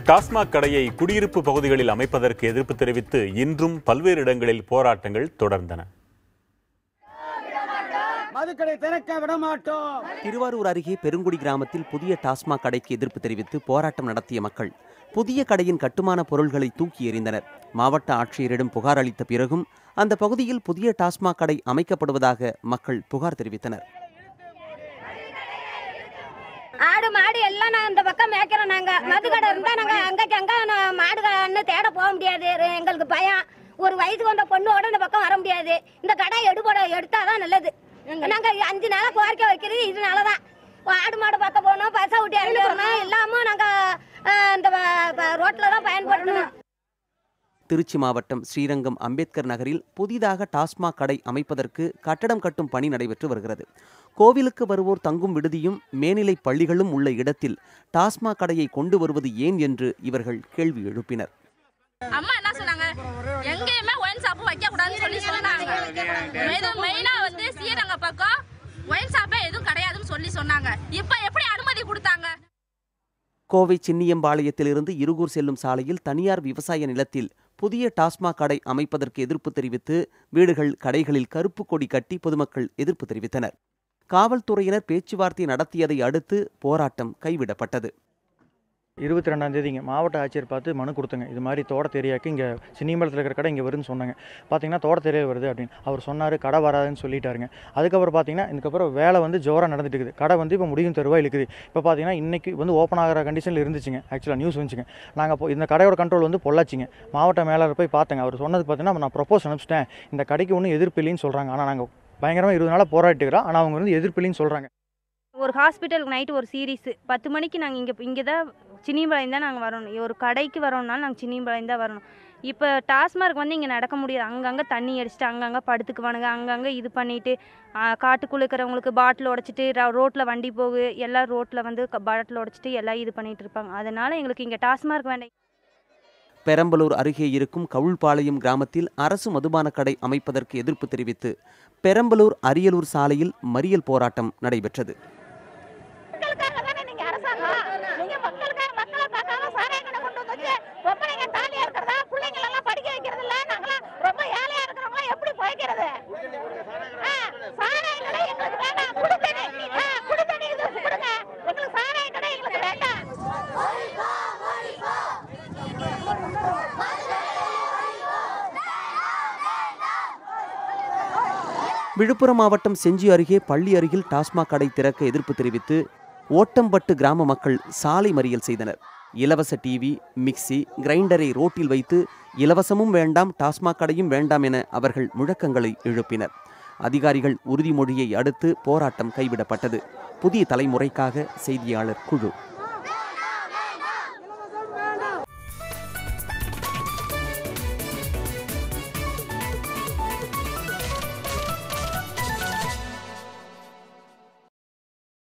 டாஸ்மாக் கடையை குடியிருப்பு பகுதிகளில் அமைப்பதற்கு எதிர்ப்பு தெரிவித்து இன்றும் பல்வேறு இடங்களில் போராட்டங்கள் தொடர்ந்தன. திருவாரூர் அருகே பெருங்குடி கிராமத்தில் புதிய டாஸ்மாக் கடைக்கு எதிர்ப்பு தெரிவித்து போராட்டம் நடத்திய மக்கள் புதிய கடையின் கட்டுமான பொருள்களை தூக்கி எறிந்தனர். மாவட்ட ஆட்சியரிடம் புகார் அளித்த பிறகும் அந்த பகுதியில் புதிய டாஸ்மாக் கடை அமைக்கப்படுவதாக மக்கள் புகார் தெரிவித்தனர். ஆடு மாடு எல்லாம் நான் இந்த பக்கம் மேய்க்கிறோம். நாங்க மதுக்கடை இருந்தா நாங்க அங்க மாடுன்னு தேட போக முடியாது. எங்களுக்கு பயம். ஒரு வயசுக்கு வந்த பொண்ணோட இந்த பக்கம் வர முடியாது. இந்த கடை எடுத்தாதான் நல்லது. நாங்க 5 நாளா கோரிக்கை வைக்கிறது இதனாலதான். ஆடு மாடு பார்க்க போனோம், பசா ஊட்டி இறங்கி வரணும், எல்லாமும் நாங்க இந்த ரோட்ல தான் பயன்படுத்தணும். திருச்சி மாவட்டம் ஸ்ரீரங்கம் அம்பேத்கர் நகரில் புதிதாக டாஸ்மாக் கடை அமைப்பதற்கு கட்டடம் கட்டும் பணி நடைபெற்று வருகிறது. கோவிலுக்கு வருவோர் தங்கும் விடுதியும் மேல்நிலை பள்ளிகளும் உள்ள இடத்தில் டாஸ்மாக் கடையை கொண்டு வருவது ஏன் என்று இவர்கள் கேள்வி எழுப்பினர். அம்மா என்ன சொன்னாங்க, எங்கேயுமே ஒயின் ஷாப் வைக்க கூடாதுன்னு சொல்லி சொன்னாங்க. மெயினா வந்து ஸ்ரீரங்க பக்கம் ஒயின் ஷாப்பே எதுவும் கிடையாதுன்னு சொல்லி சொன்னாங்க. இப்ப எப்படி அனுமதி கொடுத்தாங்க? கோவை சின்னியம்பாளையத்திலிருந்து இருகூர் செல்லும் சாலையில் தனியார் விவசாய நிலத்தில் புதிய டாஸ்மாக் கடை அமைப்பதற்கு எதிர்ப்பு தெரிவித்து வீடுகள் கடைகளில் கருப்பு கொடி கட்டி பொதுமக்கள் எதிர்ப்பு தெரிவித்தனர். காவல்துறையினர் பேச்சுவார்த்தை நடத்தியதை அடுத்து போராட்டம் கைவிடப்பட்டது. 22ஆம் தேதி இங்கே மாவட்ட ஆட்சியர் பார்த்து மனு கொடுத்தங்க. இது மாதிரி தோட்டத்தேரியாவுக்கு இங்கே சின்னியம்பலத்தில் இருக்கிற கடை இங்கே வருதுன்னு சொன்னாங்க. பார்த்தீங்கன்னா தோட்டத்தேரியா வருது அப்படின்னு அவர் சொன்னார். கடை வராதுன்னு சொல்லிட்டாருங்க. அதுக்கப்புறம் பார்த்தீங்கன்னா இதுக்கப்புறம் வேலை வந்து ஜோராக நடந்துட்டு இருக்குது. கடை வந்து இப்போ முடியும் தருவாய் இருக்குது. இப்போ பார்த்தீங்கன்னா இன்றைக்கி வந்து ஓப்பன் ஆகிற கண்டிஷனில் இருந்துச்சுங்க. ஆக்சுவலாக நியூஸ் வந்துச்சுங்க. நாங்கள் இந்த கடையோட கண்ட்ரோல் வந்து பொள்ளாச்சிங்க. மாவட்ட மேலாளர் போய் பார்த்தேங்க. அவர் சொன்னதுக்கு பார்த்தீங்கன்னா நான் ப்ரொப்போஸ் அனுப்பிச்சிட்டேன், இந்த கடைக்கு ஒன்றும் எதிர்ப்பு இல்லைன்னு சொல்கிறாங்க. ஆனால் நாங்கள் பயங்கரமாக 20 நாளாக போராட்டிக்கிறோம். ஆனால் அவங்க வந்து எதிர்ப்பு இல்லைன்னு சொல்கிறாங்க. ஒரு ஹாஸ்பிட்டலுக்கு நைட்டு ஒரு சீரீஸு 10 மணிக்கு நாங்கள் இங்கே தான் சின்னியம்பாளையம் தான் நாங்கள் வரணும். ஒரு கடைக்கு வரோம்னாலும் நாங்கள் சின்னியம்பாளையம் தான் வரணும். இப்போ டாஸ்மார்க் வந்து இங்கே நடக்க முடியாது. அங்கங்கே தண்ணி அடிச்சுட்டு அங்கங்கே படுத்துக்குவானுங்க. அங்கங்கே இது பண்ணிவிட்டு காட்டுக்குள்ளே இருக்கிறவங்களுக்கு பாட்டில் உடச்சிட்டு ரோட்டில் வண்டி போகு எல்லாம் ரோட்டில் வந்து பாட்டில் உடச்சிட்டு எல்லாம் இது பண்ணிகிட்டு இருப்பாங்க. அதனால் எங்களுக்கு இங்கே டாஸ்மார்க் வேண்டாம். பெரம்பலூர் அருகே இருக்கும் கவுள்பாளையம் கிராமத்தில் அரசு மதுபான கடை அமைப்பதற்கு எதிர்ப்பு தெரிவித்து பெரம்பலூர் அரியலூர் சாலையில் மறியல் போராட்டம் நடைபெற்றது. விழுப்புரம் மாவட்டம் செஞ்சி அருகே பள்ளி அருகில் டாஸ்மாக் கடை திறக்க எதிர்ப்பு தெரிவித்து ஓட்டம்பட்டு கிராம மக்கள் சாலை மறியல் செய்தனர். இலவச டிவி, மிக்சி, கிரைண்டரை ரோட்டில் வைத்து இலவசமும் வேண்டாம் டாஸ்மாக் கடையும் வேண்டாம் என அவர்கள் முழக்கங்களை எழுப்பினர். அதிகாரிகள் உறுதிமொழியை அடுத்து போராட்டம் கைவிடப்பட்டது. புதிய தலைமுறைக்காக செய்தியாளர் குழு.